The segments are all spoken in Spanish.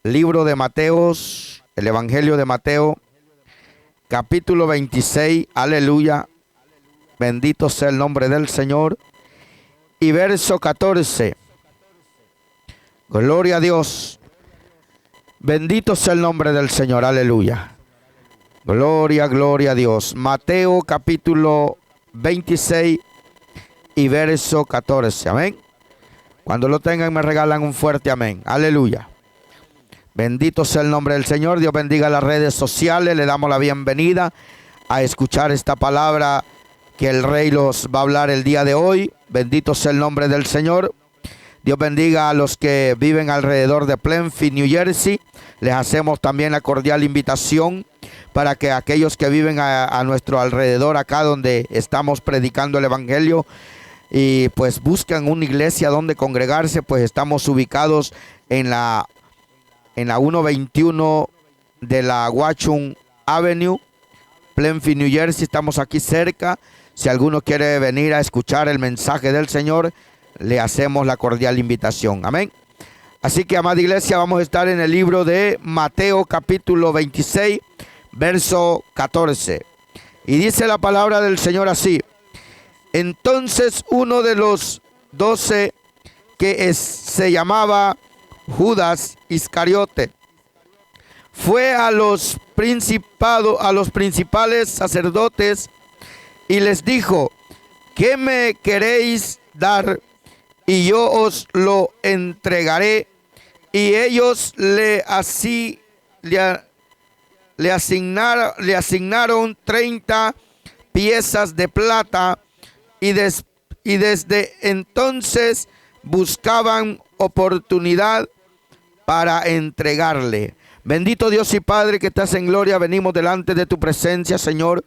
Libro de Mateos, el Evangelio de Mateo, capítulo 26, aleluya, bendito sea el nombre del Señor. Y verso 14, gloria a Dios, bendito sea el nombre del Señor, aleluya. Gloria, gloria a Dios. Mateo capítulo 26 y verso 14, amén. Cuando lo tengan me regalan un fuerte amén, aleluya. Bendito sea el nombre del Señor. Dios bendiga las redes sociales. Le damos la bienvenida a escuchar esta palabra que el Rey los va a hablar el día de hoy. Bendito sea el nombre del Señor. Dios bendiga a los que viven alrededor de Plainfield, New Jersey. Les hacemos también la cordial invitación para que aquellos que viven a nuestro alrededor, acá donde estamos predicando el Evangelio, y pues buscan una iglesia donde congregarse. Pues estamos ubicados en la 121 de la Watchung Avenue, Plainfield, New Jersey. Estamos aquí cerca. Si alguno quiere venir a escuchar el mensaje del Señor, le hacemos la cordial invitación. Amén. Así que, amada iglesia, vamos a estar en el libro de Mateo capítulo 26, verso 14. Y dice la palabra del Señor así: entonces uno de los 12, que se llamaba Judas Iscariote, fue a los principales sacerdotes y les dijo: ¿qué me queréis dar? Y yo os lo entregaré. Y ellos le asignaron 30 piezas de plata, y desde entonces buscaban oportunidad para entregarle. Bendito Dios y Padre que estás en gloria, venimos delante de tu presencia, Señor.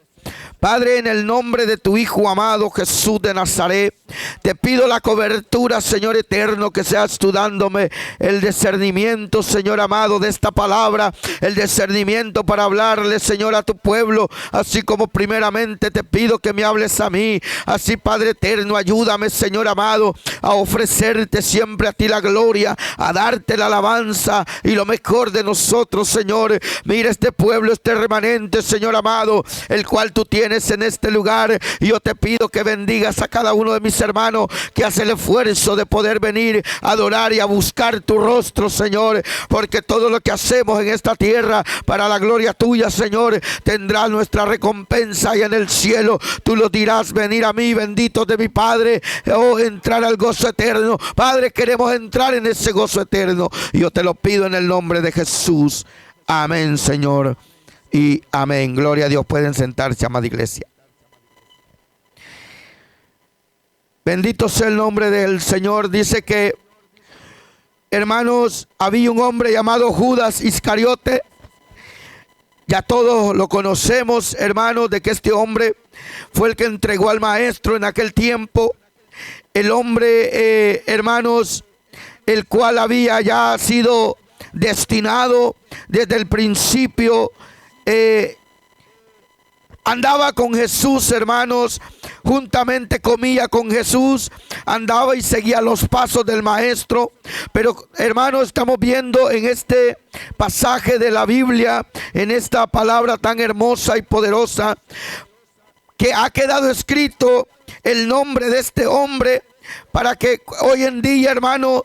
Padre, en el nombre de tu Hijo amado Jesús de Nazaret, te pido la cobertura, Señor eterno, que seas tú dándome el discernimiento, Señor amado, de esta palabra, el discernimiento para hablarle, Señor, a tu pueblo, así como primeramente te pido que me hables a mí. Así, Padre eterno, ayúdame, Señor amado, a ofrecerte siempre a ti la gloria, a darte la alabanza y lo mejor de nosotros, Señor. Mira este pueblo, este remanente, Señor amado, el cual tú tienes en este lugar. Y yo te pido que bendigas a cada uno de mis hermanos que hace el esfuerzo de poder venir a adorar y a buscar tu rostro, Señor, porque todo lo que hacemos en esta tierra para la gloria tuya, Señor, tendrá nuestra recompensa, y en el cielo tú lo dirás: venir a mí, benditos de mi Padre, entrar al gozo eterno. Padre, queremos entrar en ese gozo eterno, y yo te lo pido en el nombre de Jesús. Amén, Señor, y amén. Gloria a Dios. Pueden sentarse, amada iglesia. Bendito sea el nombre del Señor. Dice que, hermanos, había un hombre llamado Judas Iscariote. Ya todos lo conocemos, hermanos, de que este hombre fue el que entregó al maestro en aquel tiempo. El hombre, hermanos, el cual había ya sido destinado desde el principio. Andaba con Jesús, hermanos, juntamente comía con Jesús, andaba y seguía los pasos del maestro. Pero, hermanos, estamos viendo en este pasaje de la Biblia, en esta palabra tan hermosa y poderosa, que ha quedado escrito el nombre de este hombre, para que hoy en día, hermano,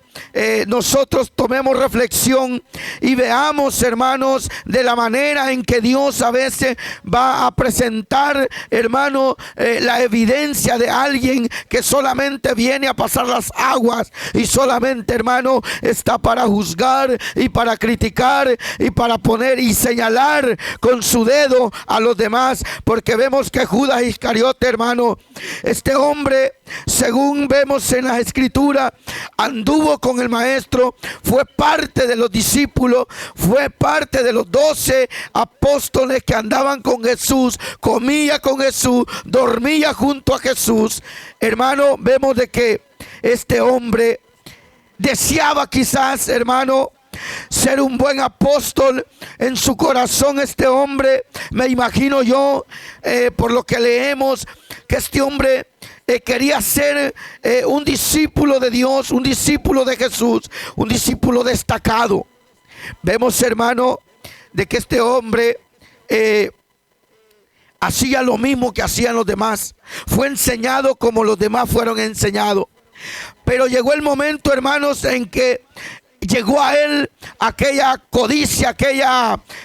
nosotros tomemos reflexión y veamos, hermanos, de la manera en que Dios a veces va a presentar, hermano, la evidencia de alguien que solamente viene a pasar las aguas, y solamente, hermano, está para juzgar y para criticar y para poner y señalar con su dedo a los demás. Porque vemos que Judas Iscariote, hermano, este hombre, según vemos en la escritura, anduvo con el maestro, fue parte de los discípulos, fue parte de los 12 apóstoles que andaban con Jesús, comía con Jesús, dormía junto a Jesús. Hermano, vemos de que este hombre deseaba quizás, hermano, ser un buen apóstol. En su corazón este hombre, me imagino yo, por lo que leemos, que este hombre quería ser un discípulo de Dios, un discípulo de Jesús, un discípulo destacado. Vemos, hermano, de que este hombre hacía lo mismo que hacían los demás. Fue enseñado como los demás fueron enseñados. Pero llegó el momento, hermanos, en que llegó a él aquella codicia,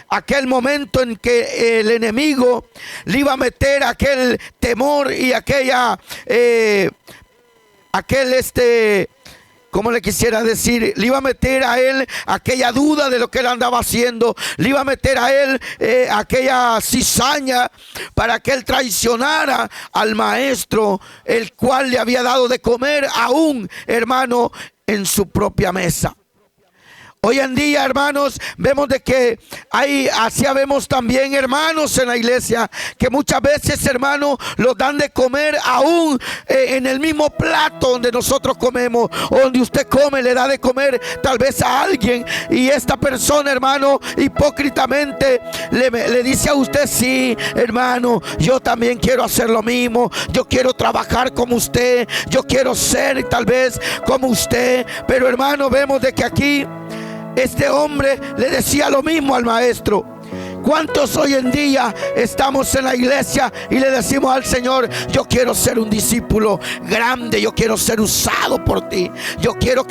aquel momento en que el enemigo le iba a meter aquel temor y ¿cómo le quisiera decir? Le iba a meter a él aquella duda de lo que él andaba haciendo. Le iba a meter a él aquella cizaña para que él traicionara al maestro, el cual le había dado de comer aún, hermano, en su propia mesa. Hoy en día, hermanos, vemos de que vemos también hermanos en la iglesia que muchas veces, hermanos, los dan de comer aún en el mismo plato donde nosotros comemos, o donde usted come, le da de comer tal vez a alguien, y esta persona, hermano, hipócritamente le dice a usted: sí, hermano, yo también quiero hacer lo mismo, yo quiero trabajar como usted, yo quiero ser tal vez como usted. Pero, hermano, vemos de que aquí este hombre le decía lo mismo al maestro. ¿Cuántos hoy en día estamos en la iglesia y le decimos al Señor: yo quiero ser un discípulo grande, yo quiero ser usado por ti, yo quiero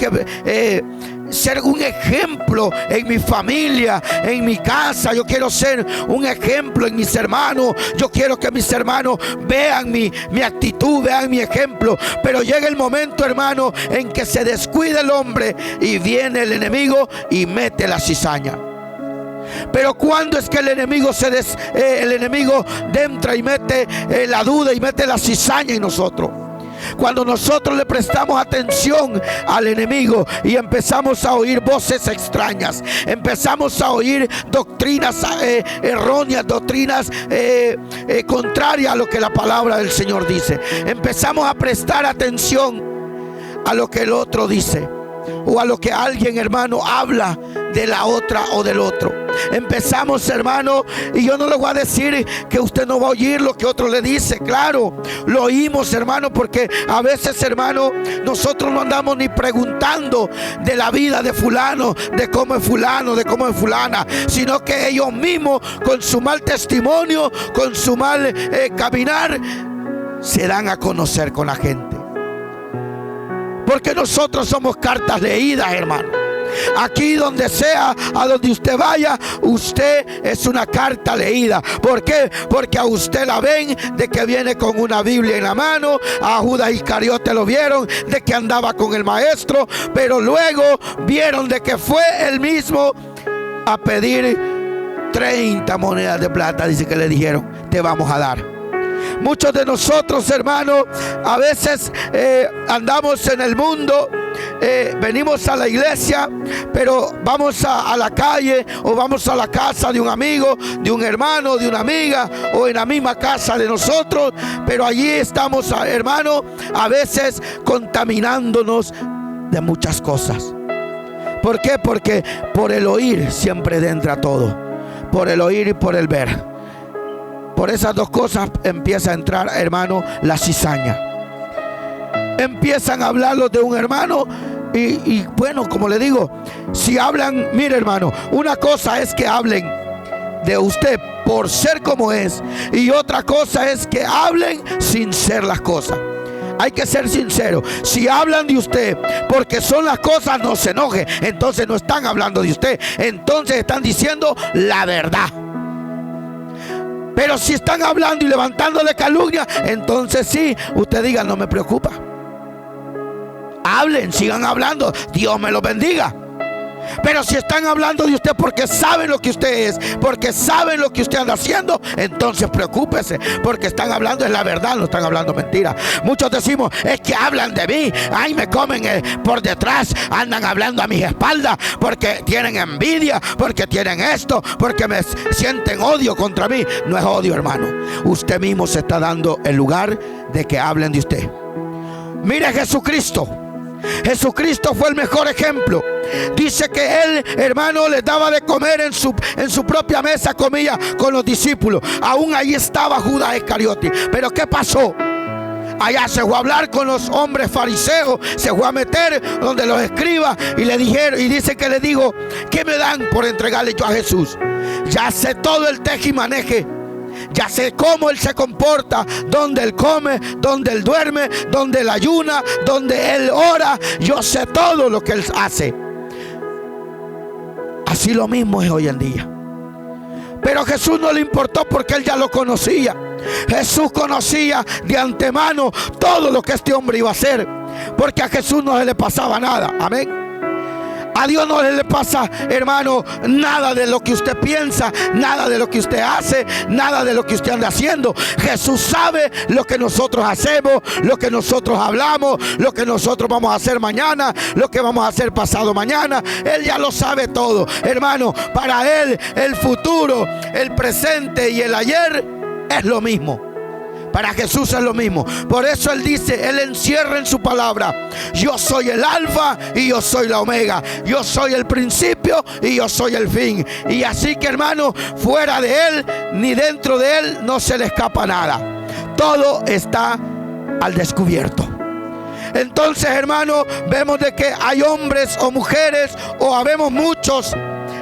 ser un ejemplo en mi familia, en mi casa, yo quiero ser un ejemplo en mis hermanos, yo quiero que mis hermanos vean mi actitud, vean mi ejemplo? Pero llega el momento, hermano, en que se descuida el hombre y viene el enemigo y mete la cizaña. Pero cuando es que el enemigo entra y mete la duda y mete la cizaña en nosotros. Cuando nosotros le prestamos atención al enemigo y empezamos a oír voces extrañas, empezamos a oír doctrinas erróneas, doctrinas contrarias a lo que la palabra del Señor dice. Empezamos a prestar atención a lo que el otro dice, o a lo que alguien, hermano, habla de la otra o del otro. Empezamos, hermano, y yo no le voy a decir que usted no va a oír lo que otro le dice. Claro, lo oímos, hermano, porque a veces, hermano, nosotros no andamos ni preguntando de la vida de fulano, de cómo es fulano, de cómo es fulana, sino que ellos mismos, con su mal testimonio, con su mal caminar, se dan a conocer con la gente. Porque nosotros somos cartas leídas, hermano. Aquí donde sea, a donde usted vaya, usted es una carta leída. ¿Por qué? Porque a usted la ven de que viene con una Biblia en la mano. A Judas Iscariote lo vieron de que andaba con el maestro, pero luego vieron de que fue él mismo a pedir 30 monedas de plata. Dice que le dijeron: te vamos a dar. Muchos de nosotros, hermanos, a veces andamos en el mundo, venimos a la iglesia, pero vamos a la calle o vamos a la casa de un amigo, de un hermano, de una amiga, o en la misma casa de nosotros, pero allí estamos, hermanos, a veces contaminándonos de muchas cosas. ¿Por qué? Porque por el oír siempre entra todo, por el oír y por el ver. Por esas dos cosas empieza a entrar, hermano, la cizaña. Empiezan a hablarlos de un hermano y bueno, como le digo, si hablan, mire, hermano, una cosa es que hablen de usted por ser como es, y otra cosa es que hablen sin ser las cosas. Hay que ser sincero. Si hablan de usted porque son las cosas, no se enoje. Entonces no están hablando de usted, entonces están diciendo la verdad. Pero si están hablando y levantándole calumnia, entonces sí, usted diga: no me preocupa. Hablen, sigan hablando, Dios me los bendiga. Pero si están hablando de usted porque saben lo que usted es, porque saben lo que usted anda haciendo, entonces preocúpese, porque están hablando es la verdad, no están hablando mentira. Muchos decimos: es que hablan de mí, ay, me comen por detrás, andan hablando a mis espaldas, porque tienen envidia, porque tienen esto, porque me sienten odio contra mí. No es odio, hermano. Usted mismo se está dando el lugar de que hablen de usted. Mire, Jesucristo fue el mejor ejemplo. Dice que él, hermano, les daba de comer en su propia mesa, comía con los discípulos. Aún ahí estaba Judas Iscariote. Pero ¿qué pasó? Allá se fue a hablar con los hombres fariseos, se fue a meter donde los escribas y le dijeron, y dice que le dijo: ¿qué me dan por entregarle yo a Jesús? Ya sé todo el tejimaneje, ya sé cómo él se comporta, donde él come, donde él duerme, donde él ayuna, donde él ora. Yo sé todo lo que él hace. Así lo mismo es hoy en día. Pero a Jesús no le importó porque él ya lo conocía. Jesús conocía de antemano todo lo que este hombre iba a hacer, porque a Jesús no se le pasaba nada. Amén. A Dios no le pasa, hermano, nada de lo que usted piensa, nada de lo que usted hace, nada de lo que usted anda haciendo. Jesús sabe lo que nosotros hacemos, lo que nosotros hablamos, lo que nosotros vamos a hacer mañana, lo que vamos a hacer pasado mañana. Él ya lo sabe todo, hermano. Para Él el futuro, el presente y el ayer es lo mismo. Para Jesús es lo mismo. Por eso Él dice, Él encierra en su palabra: yo soy el alfa y yo soy la omega. Yo soy el principio y yo soy el fin. Y así que, hermano, fuera de Él ni dentro de Él no se le escapa nada. Todo está al descubierto. Entonces, hermano, vemos de que hay hombres o mujeres, o habemos muchos,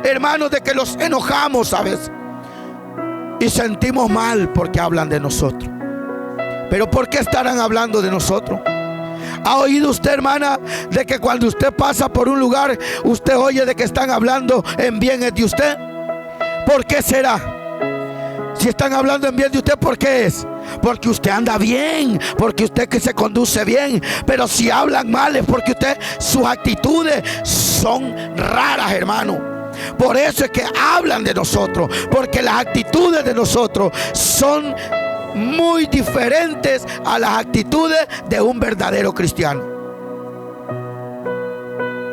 hermanos, de que los enojamos, ¿sabes? Y sentimos mal porque hablan de nosotros. Pero ¿por qué estarán hablando de nosotros? ¿Ha oído usted, hermana, de que cuando usted pasa por un lugar, usted oye de que están hablando en bien de usted? ¿Por qué será? Si están hablando en bien de usted, ¿por qué es? Porque usted anda bien, porque usted que se conduce bien. Pero si hablan mal es porque usted, sus actitudes son raras, hermano. Por eso es que hablan de nosotros, porque las actitudes de nosotros son muy diferentes a las actitudes de un verdadero cristiano.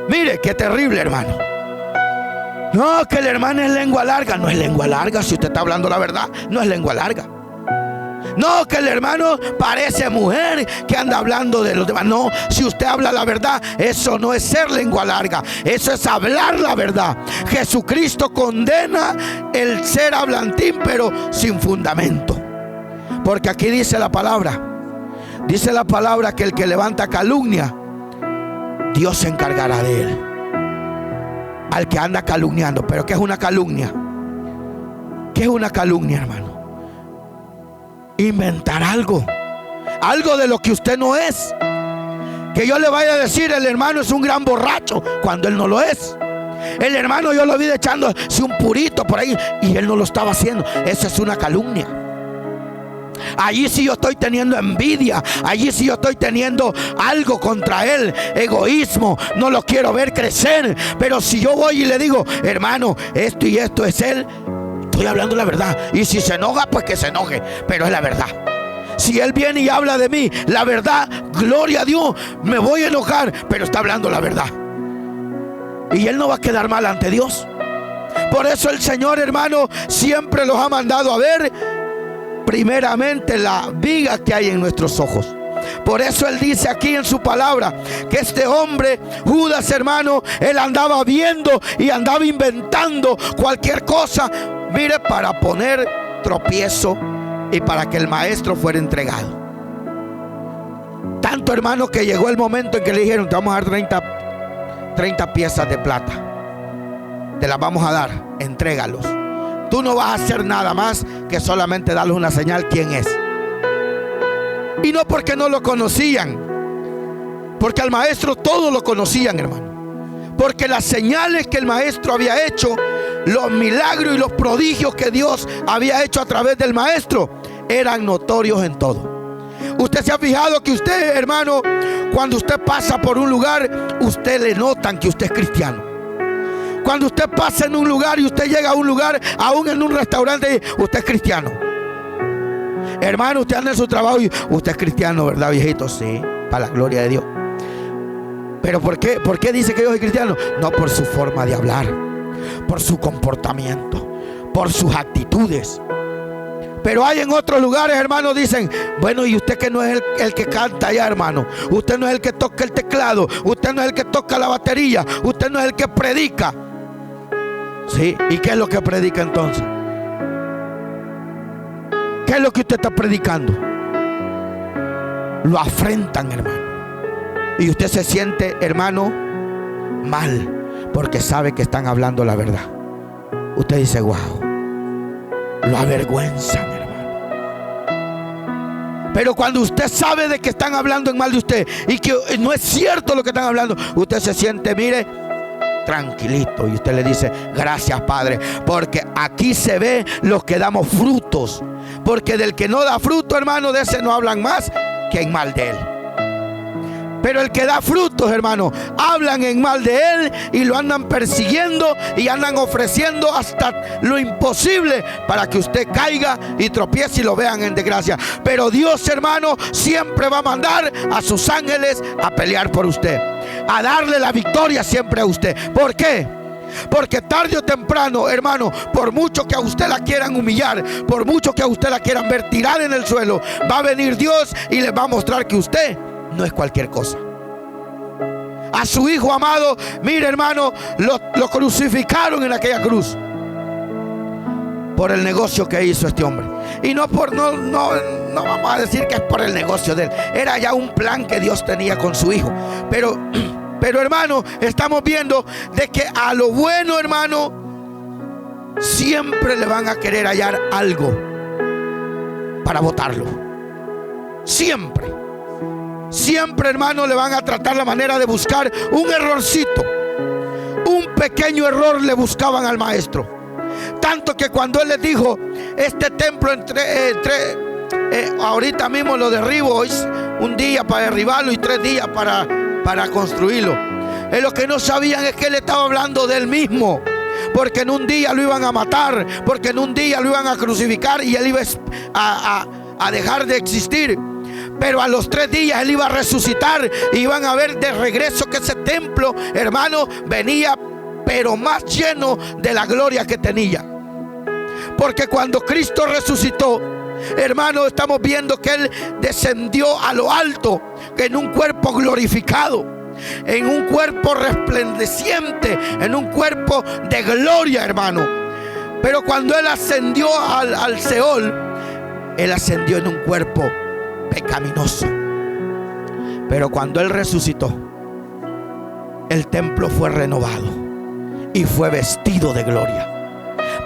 Mire qué terrible, hermano. No, que el hermano es lengua larga. No es lengua larga. Si usted está hablando la verdad, no es lengua larga. No, que el hermano parece mujer que anda hablando de los demás. No, si usted habla la verdad, eso no es ser lengua larga, eso es hablar la verdad. Jesucristo condena el ser hablantín, pero sin fundamento. Porque aquí dice la palabra que el que levanta calumnia, Dios se encargará de él. Al que anda calumniando. ¿Pero qué es una calumnia? ¿Qué es una calumnia, hermano? Inventar algo de lo que usted no es. Que yo le vaya a decir: el hermano es un gran borracho, cuando él no lo es. El hermano yo lo vi echándose un purito por ahí y él no lo estaba haciendo. Eso es una calumnia. Allí sí yo estoy teniendo envidia, allí sí yo estoy teniendo algo contra él, egoísmo, no lo quiero ver crecer. Pero si yo voy y le digo: hermano, esto y esto es él, estoy hablando la verdad. Y si se enoja, pues que se enoje, pero es la verdad. Si él viene y habla de mí, la verdad, gloria a Dios, me voy a enojar, pero está hablando la verdad. Y él no va a quedar mal ante Dios. Por eso el Señor, hermano, siempre los ha mandado a ver primeramente la viga que hay en nuestros ojos. Por eso Él dice aquí en su palabra que este hombre, Judas, hermano, él andaba viendo y andaba inventando cualquier cosa, mire, para poner tropiezo y para que el maestro fuera entregado. Tanto, hermano, que llegó el momento en que le dijeron: te vamos a dar 30 piezas de plata, te las vamos a dar, entrégalos. Tú no vas a hacer nada más que solamente darles una señal quién es. Y no porque no lo conocían, porque al maestro todos lo conocían, hermano. Porque las señales que el maestro había hecho, los milagros y los prodigios que Dios había hecho a través del maestro, eran notorios en todo. Usted se ha fijado que usted, hermano, cuando usted pasa por un lugar, usted le notan que usted es cristiano. Cuando usted pasa en un lugar y usted llega a un lugar, aún en un restaurante, usted es cristiano. Hermano, usted anda en su trabajo y usted es cristiano, ¿verdad, viejito? Sí, para la gloria de Dios. ¿Pero por qué? ¿Por qué dice que yo soy cristiano? No, por su forma de hablar, por su comportamiento, por sus actitudes. Pero hay en otros lugares, hermano, dicen: bueno, y usted que no es el que canta allá, hermano. Usted no es el que toca el teclado. Usted no es el que toca la batería. Usted no es el que predica. ¿Sí? ¿Y qué es lo que predica entonces? ¿Qué es lo que usted está predicando? lo afrentan, hermano. Y usted se siente, hermano, mal, porque sabe que están hablando la verdad. Usted dice, wow, lo avergüenzan, hermano. Pero cuando usted sabe de que están hablando en mal de usted y que no es cierto lo que están hablando, usted se siente, mire, tranquilito. Y usted le dice, gracias, Padre, porque aquí se ve los que damos frutos. Porque del que no da fruto, hermano, de ese no hablan más que en mal de él. Pero el que da frutos, hermano, hablan en mal de él y lo andan persiguiendo y andan ofreciendo hasta lo imposible para que usted caiga y tropiece y lo vean en desgracia. Pero Dios, hermano, siempre va a mandar a sus ángeles a pelear por usted, a darle la victoria siempre a usted. ¿Por qué? Porque tarde o temprano, hermano, por mucho que a usted la quieran humillar, por mucho que a usted la quieran ver tirada en el suelo, va a venir Dios y le va a mostrar que usted no es cualquier cosa. A su hijo amado, mire, hermano, lo crucificaron en aquella cruz por el negocio que hizo este hombre. Y no vamos a decir que es por el negocio de él. Era ya un plan que Dios tenía con su hijo. Pero hermano, estamos viendo de que a lo bueno, hermano, siempre le van a querer hallar algo para botarlo. Siempre, hermano, le van a tratar la manera de buscar un errorcito. Un pequeño error le buscaban al maestro. Tanto que cuando él les dijo, este templo ahorita mismo lo derribo, es un día para derribarlo y 3 días para construirlo. Lo que no sabían es que él estaba hablando de él mismo. Porque en un día lo iban a matar, porque en un día lo iban a crucificar y él iba a dejar de existir. Pero a los 3 días él iba a resucitar y iban a ver de regreso que ese templo, hermano, venía pero más lleno de la gloria que tenía. Porque cuando Cristo resucitó, hermano, estamos viendo que él descendió a lo alto en un cuerpo glorificado, en un cuerpo resplandeciente, en un cuerpo de gloria, hermano. Pero cuando él ascendió al Seol, él ascendió en un cuerpo pecaminoso. Pero cuando él resucitó, el templo fue renovado y fue vestido de gloria.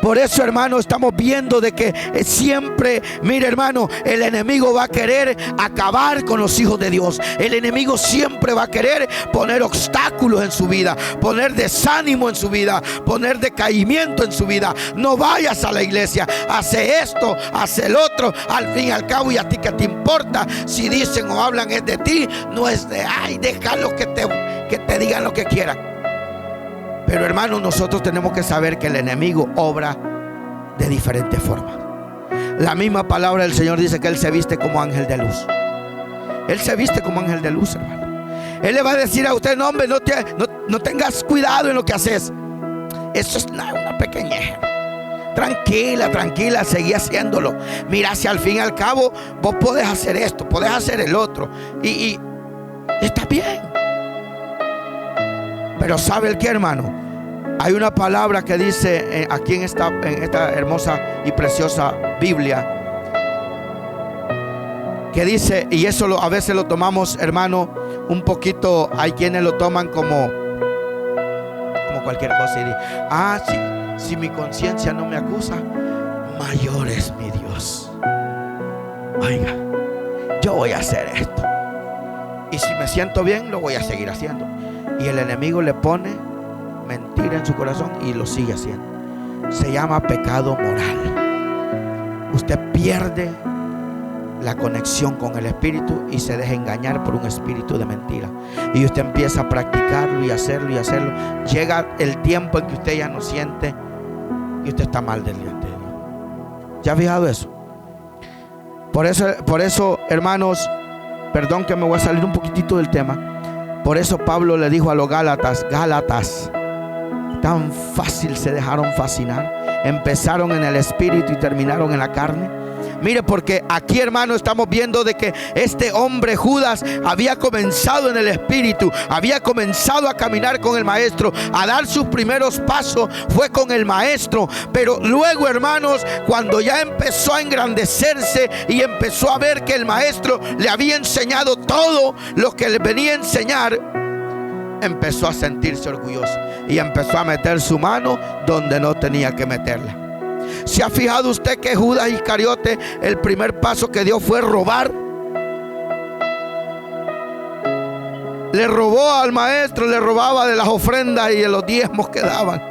Por eso, hermano, estamos viendo de que siempre, mire, hermano, el enemigo va a querer acabar con los hijos de Dios. El enemigo siempre va a querer poner obstáculos en su vida, poner desánimo en su vida, poner decaimiento en su vida. No vayas a la iglesia, hace esto, hace el otro. Al fin y al cabo, ¿y a ti qué te importa? Si dicen o hablan es de ti, no es de, ay, déjalos que te digan lo que quieran. Pero, hermano, nosotros tenemos que saber que el enemigo obra de diferentes formas. La misma palabra del Señor dice que Él se viste como ángel de luz. Él se viste como ángel de luz, hermano. Él le va a decir a usted, no, hombre, no tengas cuidado en lo que haces. Eso es una pequeñez. Tranquila, seguí haciéndolo. Mira, si al fin y al cabo vos podés hacer esto, podés hacer el otro, y está bien. Pero ¿sabe el qué, hermano? Hay una palabra que dice aquí en esta hermosa y preciosa Biblia, que dice, y eso a veces lo tomamos, hermano, un poquito, hay quienes lo toman como cualquier cosa y dicen, si mi conciencia no me acusa, mayor es mi Dios. Oiga, yo voy a hacer esto, y si me siento bien, lo voy a seguir haciendo. Y el enemigo le pone mentira en su corazón y lo sigue haciendo. Se llama pecado moral. Usted pierde la conexión con el espíritu y se deja engañar por un espíritu de mentira. Y usted empieza a practicarlo y hacerlo y hacerlo. Llega el tiempo en que usted ya no siente que usted está mal delante de Dios. ¿Ya ha fijado eso? Por eso, hermanos, perdón que me voy a salir un poquitito del tema. Por eso Pablo le dijo a los Gálatas, tan fácil se dejaron fascinar. Empezaron en el espíritu y terminaron en la carne. Mire, porque aquí, hermano, estamos viendo de que este hombre Judas había comenzado en el Espíritu, había comenzado a caminar con el Maestro, a dar sus primeros pasos fue con el Maestro. Pero luego, hermanos, cuando ya empezó a engrandecerse y empezó a ver que el Maestro le había enseñado todo lo que le venía a enseñar, empezó a sentirse orgulloso y empezó a meter su mano donde no tenía que meterla. ¿Se ha fijado usted que Judas Iscariote, el primer paso que dio fue robar? Le robó al Maestro, le robaba de las ofrendas y de los diezmos que daban.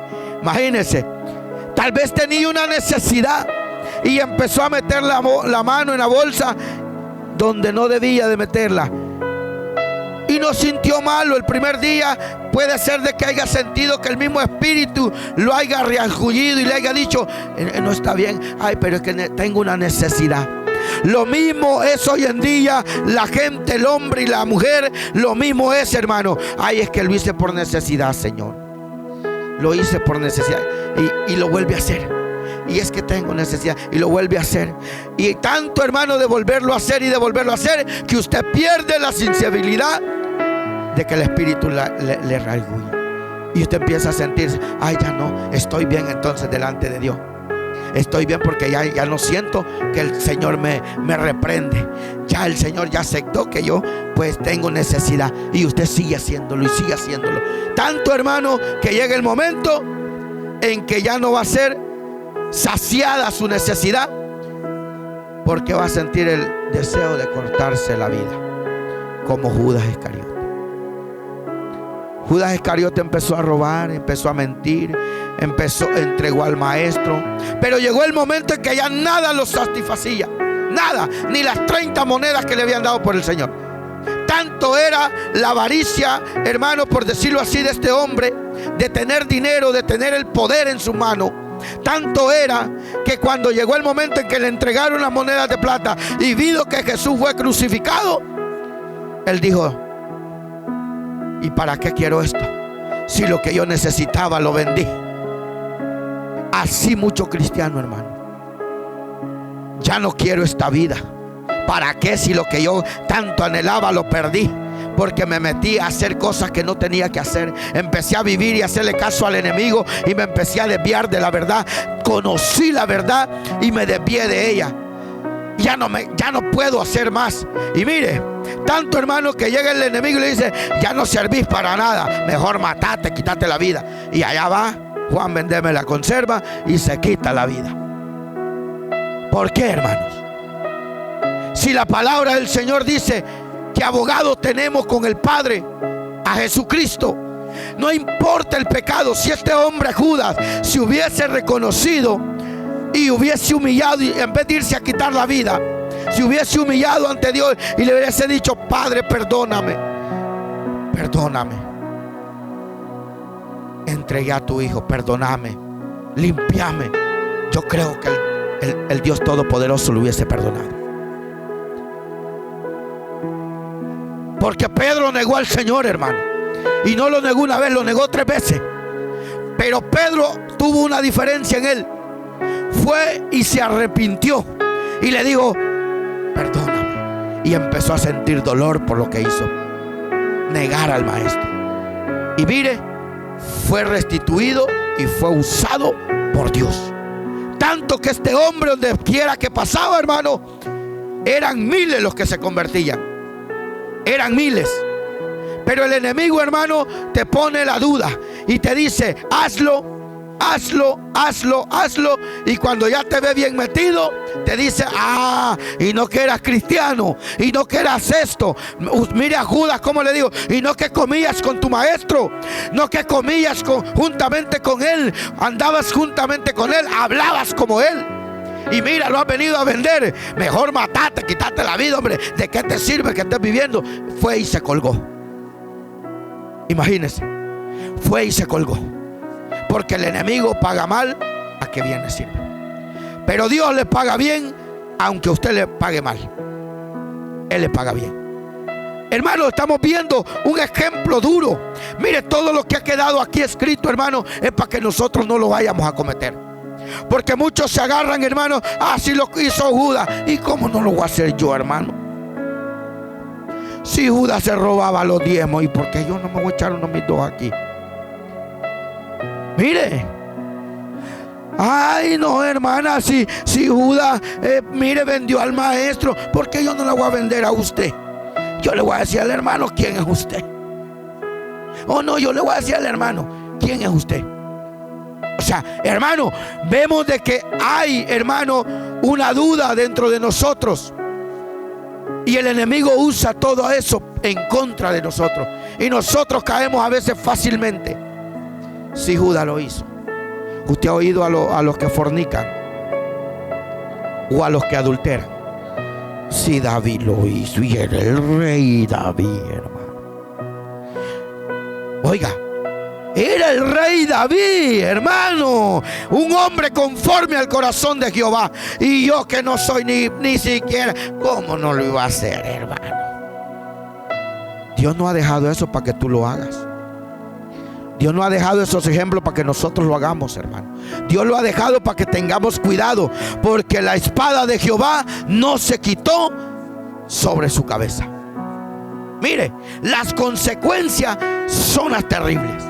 Imagínense, tal vez tenía una necesidad y empezó a meter la mano en la bolsa donde no debía de meterla. Y no sintió malo el primer día. Puede ser de que haya sentido que el mismo espíritu lo haya reargullido y le haya dicho: no está bien, ay, pero es que tengo una necesidad. Lo mismo es hoy en día la gente, el hombre y la mujer. Lo mismo es, hermano. Ay, es que lo hice por necesidad, Señor. Lo hice por necesidad y lo vuelve a hacer. Y es que tengo necesidad y lo vuelve a hacer. Y tanto, hermano, de volverlo a hacer y de volverlo a hacer, que usted pierde la sensibilidad de que el espíritu le reargulle. Y usted empieza a sentirse: ay, ya no, estoy bien entonces delante de Dios. Estoy bien porque ya no siento que el Señor me reprende. Ya el Señor ya aceptó que yo pues tengo necesidad. Y usted sigue haciéndolo y sigue haciéndolo. Tanto, hermano, que llega el momento en que ya no va a ser saciada su necesidad, porque va a sentir el deseo de cortarse la vida, como Judas Iscariote. Judas Iscariote empezó a robar, empezó a mentir, entregó al Maestro. Pero llegó el momento en que ya nada lo satisfacía, nada, ni las 30 monedas que le habían dado por el Señor. Tanto era la avaricia, hermano, por decirlo así, de este hombre, de tener dinero, de tener el poder en su mano. Tanto era que cuando llegó el momento en que le entregaron las monedas de plata y vio que Jesús fue crucificado, él dijo: ¿y para qué quiero esto? Si lo que yo necesitaba lo vendí. Así mucho cristiano, hermano. Ya no quiero esta vida. ¿Para qué si lo que yo tanto anhelaba lo perdí? Porque me metí a hacer cosas que no tenía que hacer. Empecé a vivir y a hacerle caso al enemigo y me empecé a desviar de la verdad. Conocí la verdad y me desvié de ella. Ya no puedo hacer más. Y mire, tanto, hermano, que llega el enemigo y le dice: ya no servís para nada, mejor matate, quítate la vida. Y allá va Juan, vendeme la conserva y se quita la vida. ¿Por qué, hermanos? Si la palabra del Señor dice que abogado tenemos con el Padre, a Jesucristo. No importa el pecado. Si este hombre Judas se hubiese reconocido y hubiese humillado, y en vez de irse a quitar la vida, si hubiese humillado ante Dios y le hubiese dicho: Padre, perdóname, perdóname, entregué a tu hijo, perdóname, limpiame, yo creo que el Dios Todopoderoso lo hubiese perdonado. Porque Pedro negó al Señor, hermano. Y no lo negó una vez, lo negó 3 veces. Pero Pedro tuvo una diferencia en él. Fue y se arrepintió y le dijo: perdóname. Y empezó a sentir dolor por lo que hizo, negar al Maestro. Y mire, fue restituido y fue usado por Dios. Tanto que este hombre, donde quiera que pasaba, hermano, eran miles los que se convertían. Eran miles. Pero el enemigo, hermano, te pone la duda y te dice: hazlo, hazlo, hazlo, hazlo. Y cuando ya te ve bien metido, te dice: ah, y no que eras cristiano, y no que eras esto. Mire a Judas cómo le digo: y no que comías con tu Maestro, no que comías juntamente con él, andabas juntamente con él, hablabas como él. Y mira, lo has venido a vender. Mejor matate, quítate la vida, hombre. ¿De qué te sirve que estés viviendo? Fue y se colgó. Imagínese, fue y se colgó. Porque el enemigo paga mal a que bien le sirve. Pero Dios le paga bien, aunque usted le pague mal. Él le paga bien. Hermano, estamos viendo un ejemplo duro. Mire, todo lo que ha quedado aquí escrito, hermano, es para que nosotros no lo vayamos a cometer. Porque muchos se agarran, hermano, así lo hizo Judas. ¿Y cómo no lo voy a hacer yo, hermano? Si Judas se robaba los diezmos, ¿y por qué yo no me voy a echar unos mis dos aquí? Mire. Ay, no, hermana, si Judas, mire, vendió al maestro, ¿por qué yo no la voy a vender a usted? Yo le voy a decir al hermano, ¿quién es usted? O no, yo le voy a decir al hermano, ¿quién es usted? O sea, hermano, vemos de que hay, hermano, una duda dentro de nosotros. Y el enemigo usa todo eso en contra de nosotros. Y nosotros caemos a veces fácilmente. Si Judas lo hizo. Usted ha oído a los que fornican o a los que adulteran. Si David lo hizo, y era el rey David, hermano. Oiga, era el rey David, hermano, un hombre conforme al corazón de Jehová. Y yo que no soy ni siquiera, ¿cómo no lo iba a hacer, hermano? Dios no ha dejado eso para que tú lo hagas. Dios no ha dejado esos ejemplos para que nosotros lo hagamos, hermano. Dios lo ha dejado para que tengamos cuidado, porque la espada de Jehová no se quitó sobre su cabeza. Mire, las consecuencias son las terribles.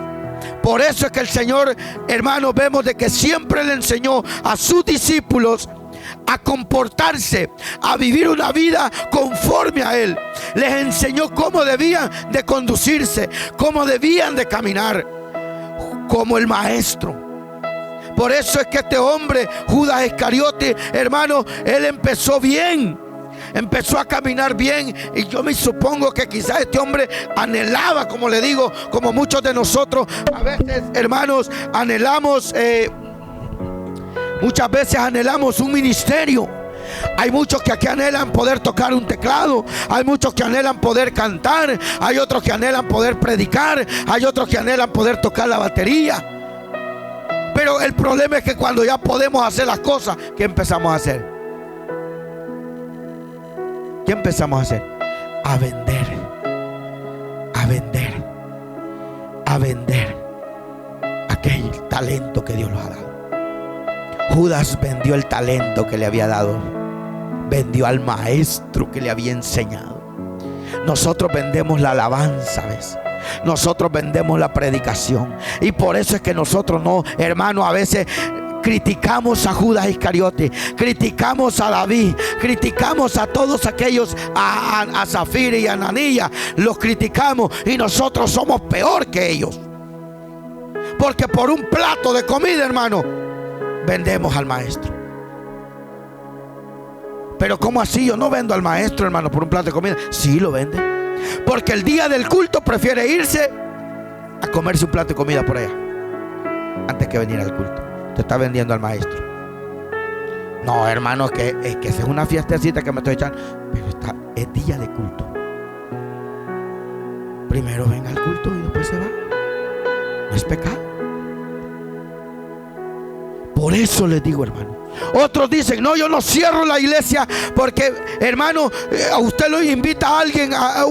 Por eso es que el Señor, hermano, vemos de que siempre le enseñó a sus discípulos a comportarse, a vivir una vida conforme a Él. Les enseñó cómo debían de conducirse, cómo debían de caminar, como el maestro. Por eso es que este hombre, Judas Iscariote, hermano, él empezó bien. Empezó a caminar bien. Y yo me supongo que quizás este hombre anhelaba, como le digo, como muchos de nosotros a veces, hermanos, anhelamos, muchas veces anhelamos un ministerio. Hay muchos que aquí anhelan poder tocar un teclado. Hay muchos que anhelan poder cantar. Hay otros que anhelan poder predicar. Hay otros que anhelan poder tocar la batería. Pero el problema es que cuando ya podemos hacer las cosas, ¿qué empezamos a hacer? ¿Qué empezamos a hacer? A vender. A vender. A vender aquel talento que Dios nos ha dado. Judas vendió el talento que le había dado. Vendió al maestro que le había enseñado. Nosotros vendemos la alabanza, ¿ves? Nosotros vendemos la predicación. Y por eso es que nosotros no, hermano, a veces criticamos a Judas Iscariote, criticamos a David, criticamos a todos aquellos, a Zafira y a Ananías. Los criticamos y nosotros somos peor que ellos. Porque por un plato de comida, hermano, vendemos al maestro. Pero ¿cómo así? Yo no vendo al maestro, hermano, por un plato de comida. Sí lo vende. Porque el día del culto prefiere irse a comerse un plato de comida por allá antes que venir al culto. Te está vendiendo al maestro. No, hermano, es que es una fiestecita que me estoy echando. Pero es día de culto. Primero venga al culto y después se va. No es pecado. Por eso les digo, hermano. Otros dicen, no, yo no cierro la iglesia porque, hermano, a usted lo invita a alguien, a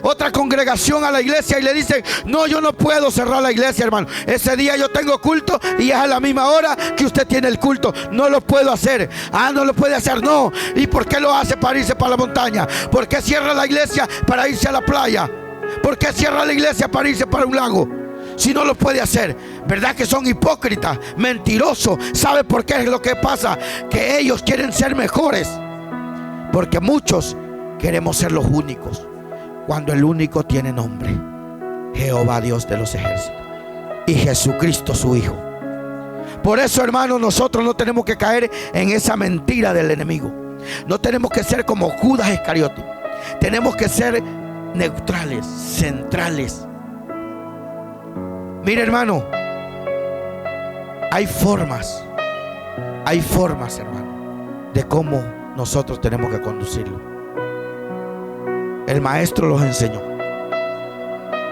otra congregación a la iglesia y le dicen, no, yo no puedo cerrar la iglesia, hermano. Ese día yo tengo culto y es a la misma hora que usted tiene el culto. No lo puedo hacer. Ah, no lo puede hacer, no. ¿Y por qué lo hace para irse para la montaña? ¿Por qué cierra la iglesia para irse a la playa? ¿Por qué cierra la iglesia para irse para un lago? Si no lo puede hacer, ¿verdad que son hipócritas, mentirosos? ¿Sabe por qué es lo que pasa? Que ellos quieren ser mejores. Porque muchos queremos ser los únicos, cuando el único tiene nombre: Jehová Dios de los ejércitos y Jesucristo su Hijo. Por eso, hermanos, nosotros no tenemos que caer en esa mentira del enemigo. No tenemos que ser como Judas Iscariote. Tenemos que ser neutrales, centrales. Mire, hermano, hay formas, hermano, de cómo nosotros tenemos que conducirlo. El maestro los enseñó.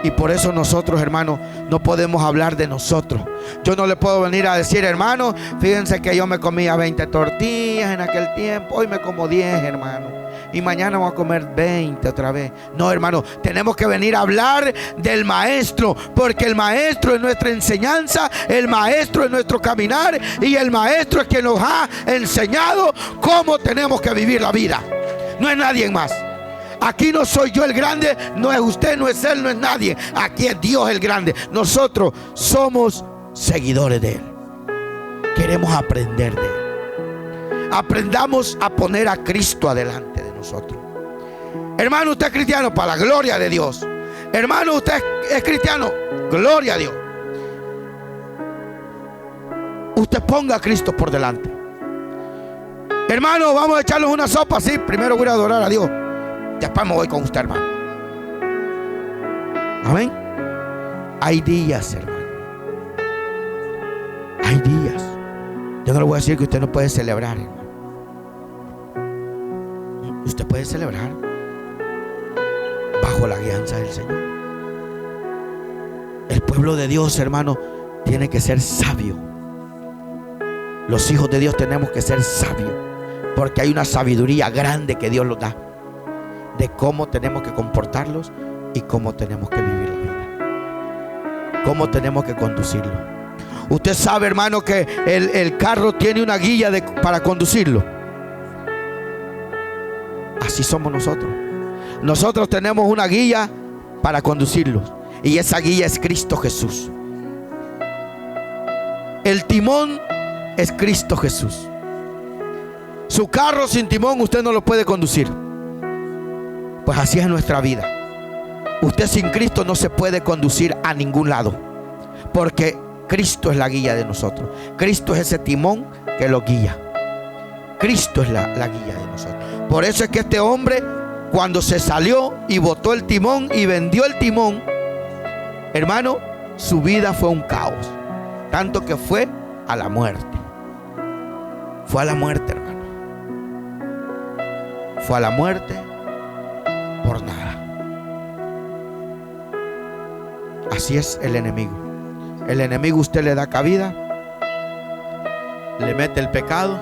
Y por eso nosotros, hermano, no podemos hablar de nosotros. Yo no le puedo venir a decir, hermano, fíjense que yo me comía 20 tortillas en aquel tiempo, hoy me como 10, hermano. y mañana vamos a comer 20 otra vez. No, hermano, tenemos que venir a hablar del Maestro, porque el Maestro es nuestra enseñanza, el Maestro es nuestro caminar, y el Maestro es quien nos ha enseñado cómo tenemos que vivir la vida. No es nadie más. Aquí no soy yo el grande, no es usted, no es él, no es nadie. Aquí es Dios el grande. Nosotros somos seguidores de Él. Queremos aprender de Él. Aprendamos a poner a Cristo adelante de nosotros. Hermano, usted es cristiano, para la gloria de Dios. Hermano, usted es cristiano, gloria a Dios. Usted ponga a Cristo por delante. Hermano, vamos a echarnos una sopa. Sí, primero voy a adorar a Dios, después me voy con usted, hermano. Amén. Hay días, hermano. Hay días. Yo no le voy a decir que usted no puede celebrar, hermano. Usted puede celebrar bajo la guianza del Señor. El pueblo de Dios, hermano, tiene que ser sabio. Los hijos de Dios tenemos que ser sabios, porque hay una sabiduría grande que Dios nos da de cómo tenemos que comportarlos y cómo tenemos que vivir la vida, cómo tenemos que conducirlo. Usted sabe, hermano, que el carro tiene una guía para conducirlo. Así somos nosotros. Nosotros tenemos una guía para conducirlos, y esa guía es Cristo Jesús. El timón es Cristo Jesús. Su carro sin timón usted no lo puede conducir. Pues así es nuestra vida. Usted sin Cristo no se puede conducir a ningún lado, porque Cristo es la guía de nosotros. Cristo es ese timón que lo guía. Cristo es la guía de nosotros. Por eso es que este hombre, cuando se salió y botó el timón y vendió el timón, hermano, su vida fue un caos. Tanto que fue a la muerte. Fue a la muerte, hermano. Fue a la muerte por nada. Así es el enemigo. El enemigo, usted le da cabida, le mete el pecado,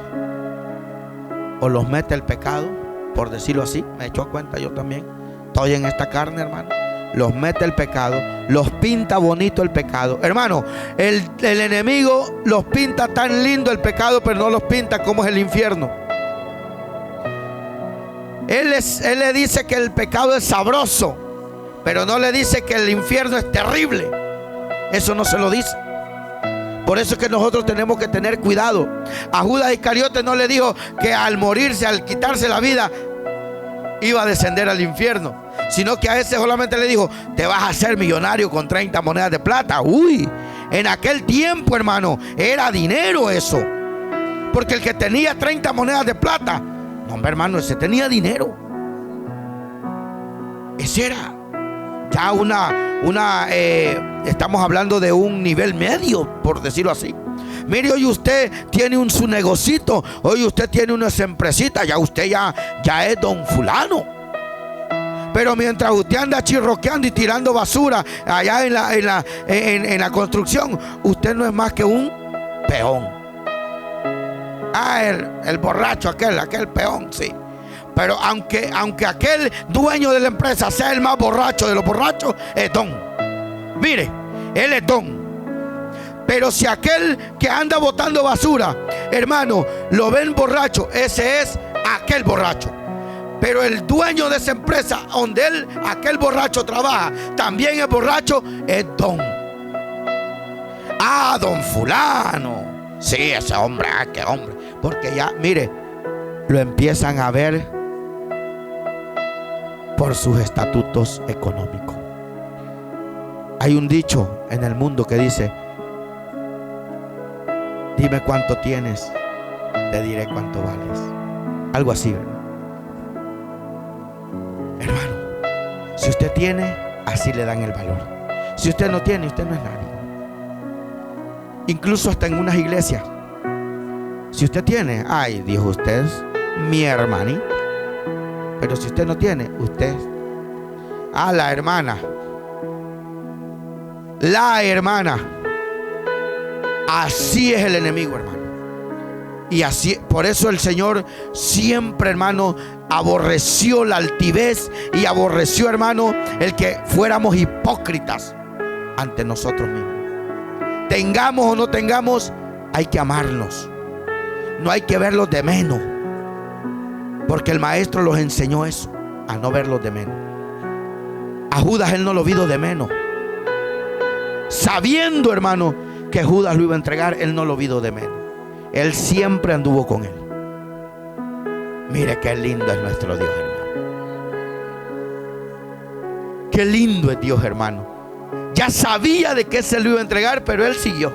o los mete el pecado, por decirlo así. Me echó cuenta, yo también estoy en esta carne, hermano. Los mete el pecado, los pinta bonito el pecado. Hermano, el enemigo los pinta tan lindo el pecado, pero no los pinta como es el infierno. Él le dice que el pecado es sabroso, pero no le dice que el infierno es terrible. Eso no se lo dice. Por eso es que nosotros tenemos que tener cuidado. A Judas Iscariote no le dijo que al morirse, al quitarse la vida, iba a descender al infierno, sino que a ese solamente le dijo: te vas a hacer millonario con 30 monedas de plata. Uy, en aquel tiempo, hermano, era dinero eso. Porque el que tenía 30 monedas de plata, no, hombre, hermano, ese tenía dinero. Ese era ya estamos hablando de un nivel medio, por decirlo así. Mire, hoy usted tiene su negocito, hoy usted tiene unas empresitas, ya usted ya es don fulano. Pero mientras usted anda chirroqueando y tirando basura allá en la construcción, usted no es más que un peón. El borracho, aquel peón, sí. Pero aunque aquel dueño de la empresa sea el más borracho de los borrachos, es don. Mire, él es don. Pero si aquel que anda botando basura, hermano, lo ven borracho, ese es aquel borracho. Pero el dueño de esa empresa donde aquel borracho trabaja, también es borracho, es don. Ah, don fulano. Sí, ese hombre, qué hombre. Porque ya, mire, lo empiezan a ver por sus estatutos económicos. Hay un dicho en el mundo que dice: dime cuánto tienes, te diré cuánto vales. Algo así, ¿verdad? Hermano, si usted tiene, así le dan el valor. Si usted no tiene, usted no es nadie. Incluso hasta en unas iglesias, si usted tiene, ay, dijo usted, mi hermanito. Pero si usted no tiene, usted, la hermana. Así es el enemigo, hermano. Y así, por eso el Señor siempre, hermano, aborreció la altivez y aborreció, hermano, el que fuéramos hipócritas ante nosotros mismos. Tengamos o no tengamos, hay que amarnos. No hay que verlos de menos, porque el maestro los enseñó eso, a no verlos de menos. A Judas él no lo vio de menos. Sabiendo, hermano, que Judas lo iba a entregar, él no lo vio de menos. Él siempre anduvo con él. Mire qué lindo es nuestro Dios, hermano. Qué lindo es Dios, hermano. Ya sabía de qué se lo iba a entregar, pero él siguió.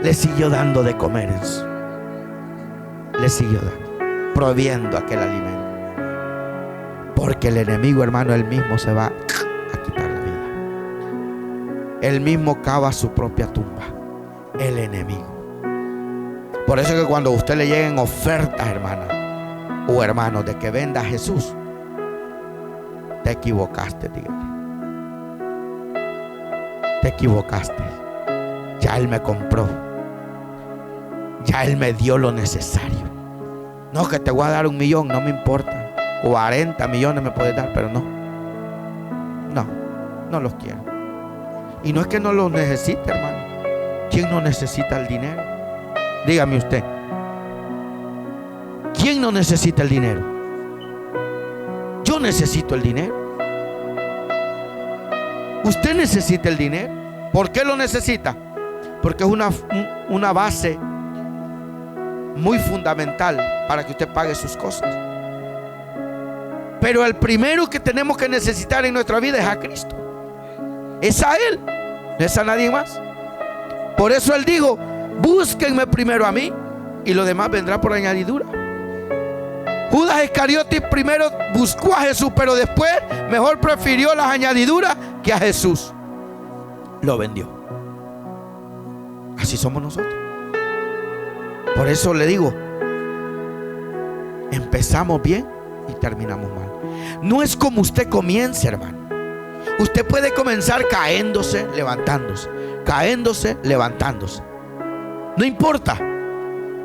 Le siguió dando de comer eso. Le siguió dando, proviendo aquel alimento. Porque el enemigo, hermano, él mismo se va a quitar la vida. Él mismo cava su propia tumba. El enemigo. Por eso que cuando a usted le lleguen ofertas, hermana o hermano, de que venda a Jesús, te equivocaste, dígale. Te equivocaste. Ya Él me compró. Ya Él me dio lo necesario. No, que te voy a dar 1 millón, no me importa. 40 millones me puedes dar, pero no. No los quiero. Y no es que no los necesite, hermano. ¿Quién no necesita el dinero? Dígame usted. ¿Quién no necesita el dinero? Yo necesito el dinero. Usted necesita el dinero. ¿Por qué lo necesita? Porque es una base muy fundamental para que usted pague sus cosas. Pero el primero que tenemos que necesitar en nuestra vida es a Cristo. Es a Él, no es a nadie más. Por eso Él dijo: búsquenme primero a mí y lo demás vendrá por añadidura. Judas Iscariote primero buscó a Jesús, pero después mejor prefirió las añadiduras que a Jesús. Lo vendió. Así somos nosotros. Por eso le digo, empezamos bien y terminamos mal. No es como usted comience, hermano. Usted puede comenzar caéndose, levantándose, caéndose, levantándose. No importa.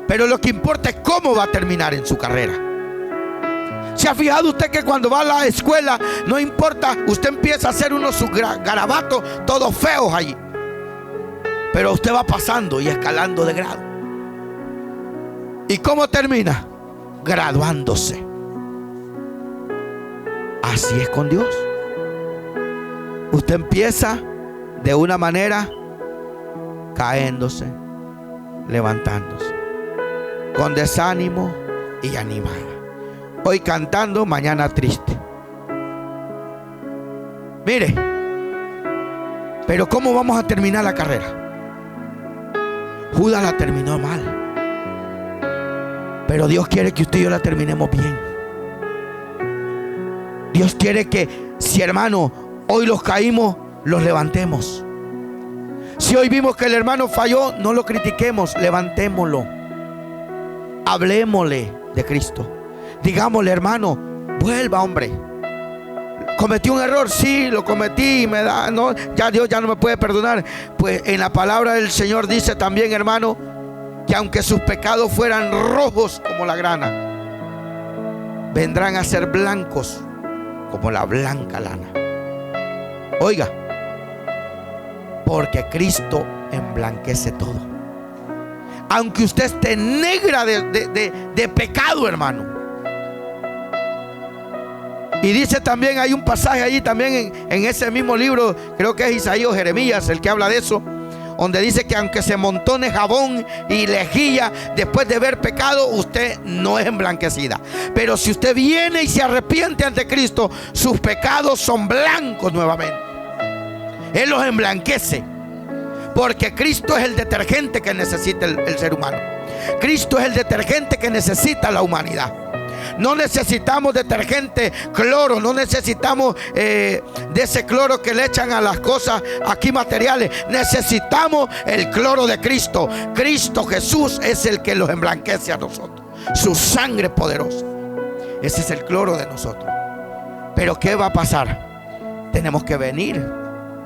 Pero lo que importa es cómo va a terminar en su carrera. ¿Se ha fijado usted que cuando va a la escuela, no importa, usted empieza a hacer unos garabatos todos feos allí, pero usted va pasando y escalando de grado? ¿Y cómo termina? Graduándose. Así es con Dios. Usted empieza de una manera, caéndose, levantándose, con desánimo y animada. Hoy cantando, mañana triste. Mire, pero ¿cómo vamos a terminar la carrera? Judas la terminó mal, pero Dios quiere que usted y yo la terminemos bien. Dios quiere que, si hermano, hoy los caímos, los levantemos. Si hoy vimos que el hermano falló, no lo critiquemos, levantémoslo. Hablémosle de Cristo. Digámosle: hermano, vuelva, hombre. Cometí un error, sí, lo cometí, no, ya Dios ya no me puede perdonar. Pues en la palabra del Señor dice también, hermano, que aunque sus pecados fueran rojos como la grana, vendrán a ser blancos como la blanca lana. Oiga, porque Cristo emblanquece todo. Aunque usted esté negra de pecado, hermano. Y dice también, hay un pasaje allí también en ese mismo libro, creo que es Isaías o Jeremías el que habla de eso, donde dice que aunque se montone jabón y lejía después de haber pecado, usted no es emblanquecida. Pero si usted viene y se arrepiente ante Cristo, sus pecados son blancos nuevamente. Él los emblanquece. Porque Cristo es el detergente que necesita el ser humano. Cristo es el detergente que necesita la humanidad. No necesitamos detergente cloro, no necesitamos de ese cloro que le echan a las cosas aquí materiales. Necesitamos el cloro de Cristo. Cristo Jesús es el que los emblanquece a nosotros. Su sangre poderosa. Ese es el cloro de nosotros. Pero ¿qué va a pasar? Tenemos que venir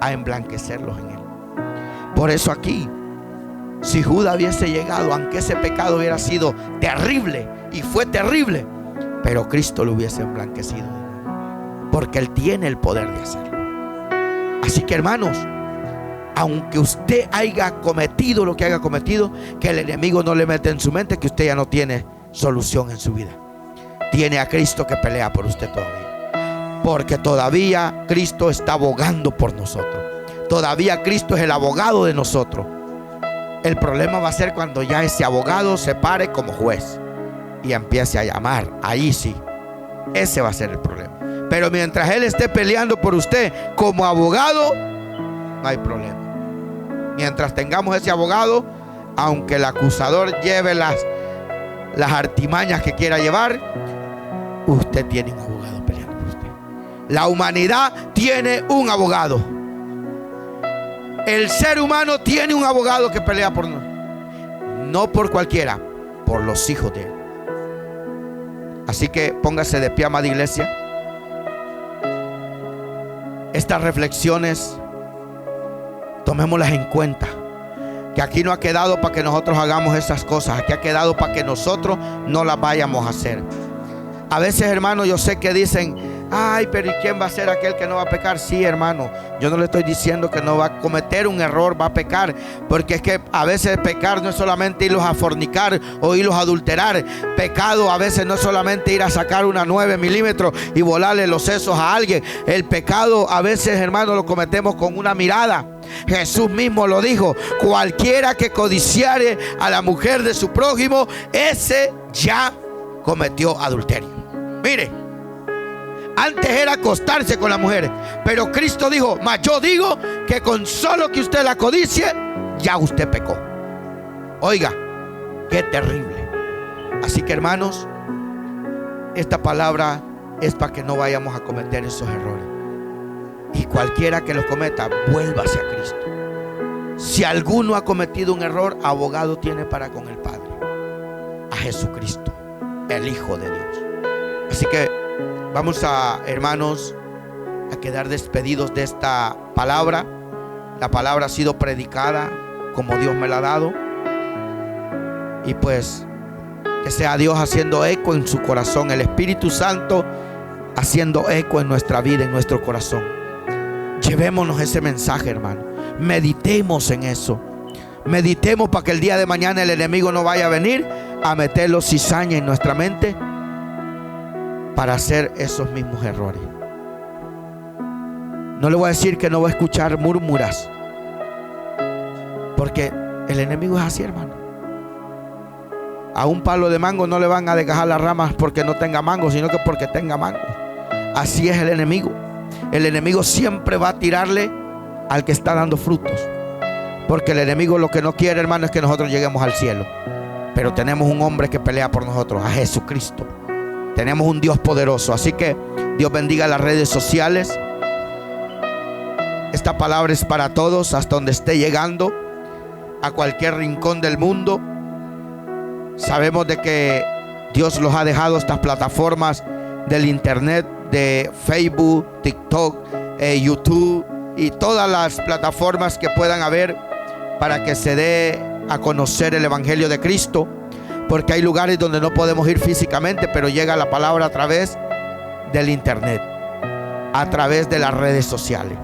a emblanquecerlos en Él. Por eso aquí Si Judas hubiese llegado, aunque ese pecado hubiera sido terrible, y fue terrible, pero Cristo lo hubiese emblanquecido, porque Él tiene el poder de hacerlo. Así que, hermanos, aunque usted haya cometido lo que haya cometido, que el enemigo no le mete en su mente que usted ya no tiene solución en su vida. Tiene a Cristo que pelea por usted todavía, porque todavía Cristo está abogando por nosotros. Todavía Cristo es el abogado de nosotros. El problema va a ser cuando ya ese abogado se pare como juez y empiece a llamar. Ahí sí, ese va a ser el problema. Pero mientras Él esté peleando por usted como abogado, no hay problema. Mientras tengamos ese abogado, aunque el acusador lleve las artimañas que quiera llevar, usted tiene un abogado peleando por usted. La humanidad tiene un abogado. El ser humano tiene un abogado que pelea por nosotros. No por cualquiera, por los hijos de Él. Así que póngase de pie, amada iglesia. Estas reflexiones, tomémoslas en cuenta. Que aquí no ha quedado para que nosotros hagamos esas cosas. Aquí ha quedado para que nosotros no las vayamos a hacer. A veces, hermano, yo sé que dicen: ay, pero ¿y quién va a ser aquel que no va a pecar? Sí, hermano, yo no le estoy diciendo que no va a cometer un error, va a pecar. Porque es que a veces pecar no es solamente irlos a fornicar o irlos a adulterar. Pecado a veces no es solamente ir a sacar una 9 milímetros y volarle los sesos a alguien. El pecado a veces, hermano, lo cometemos con una mirada. Jesús mismo lo dijo: cualquiera que codiciare a la mujer de su prójimo, ese ya cometió adulterio. Mire, antes era acostarse con la mujer, pero Cristo dijo: mas yo digo que con solo que usted la codicie, ya usted pecó. Oiga, qué terrible. Así que, hermanos, esta palabra es para que no vayamos a cometer esos errores. Y cualquiera que los cometa, vuélvase a Cristo. Si alguno ha cometido un error, abogado tiene para con el Padre, a Jesucristo, el Hijo de Dios. Así que vamos a, hermanos, a quedar despedidos de esta palabra. La palabra ha sido predicada como Dios me la ha dado. Y pues que sea Dios haciendo eco en su corazón, el Espíritu Santo haciendo eco en nuestra vida, en nuestro corazón. Llevémonos ese mensaje, hermano. Meditemos en eso. Meditemos para que el día de mañana el enemigo no vaya a venir a meter los cizañas en nuestra mente para hacer esos mismos errores. No le voy a decir que no va a escuchar murmuras, porque el enemigo es así, hermano. A un palo de mango no le van a desgajar las ramas porque no tenga mango, sino que porque tenga mango. Así es el enemigo. El enemigo siempre va a tirarle al que está dando frutos, porque el enemigo lo que no quiere, hermano, es que nosotros lleguemos al cielo. Pero tenemos un hombre que pelea por nosotros, a Jesucristo. Tenemos un Dios poderoso. Así que Dios bendiga las redes sociales. Esta palabra es para todos, hasta donde esté llegando, a cualquier rincón del mundo. Sabemos de que Dios los ha dejado estas plataformas del internet, de Facebook, TikTok, YouTube y todas las plataformas que puedan haber, para que se dé a conocer el Evangelio de Cristo. Porque hay lugares donde no podemos ir físicamente, pero llega la palabra a través del internet, a través de las redes sociales.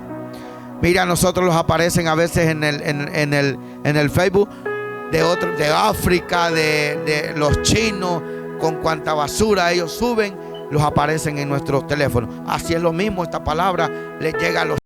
Mira, a nosotros los aparecen a veces en el Facebook de África, de los chinos, con cuanta basura ellos suben, los aparecen en nuestros teléfonos. Así es lo mismo, esta palabra les llega a los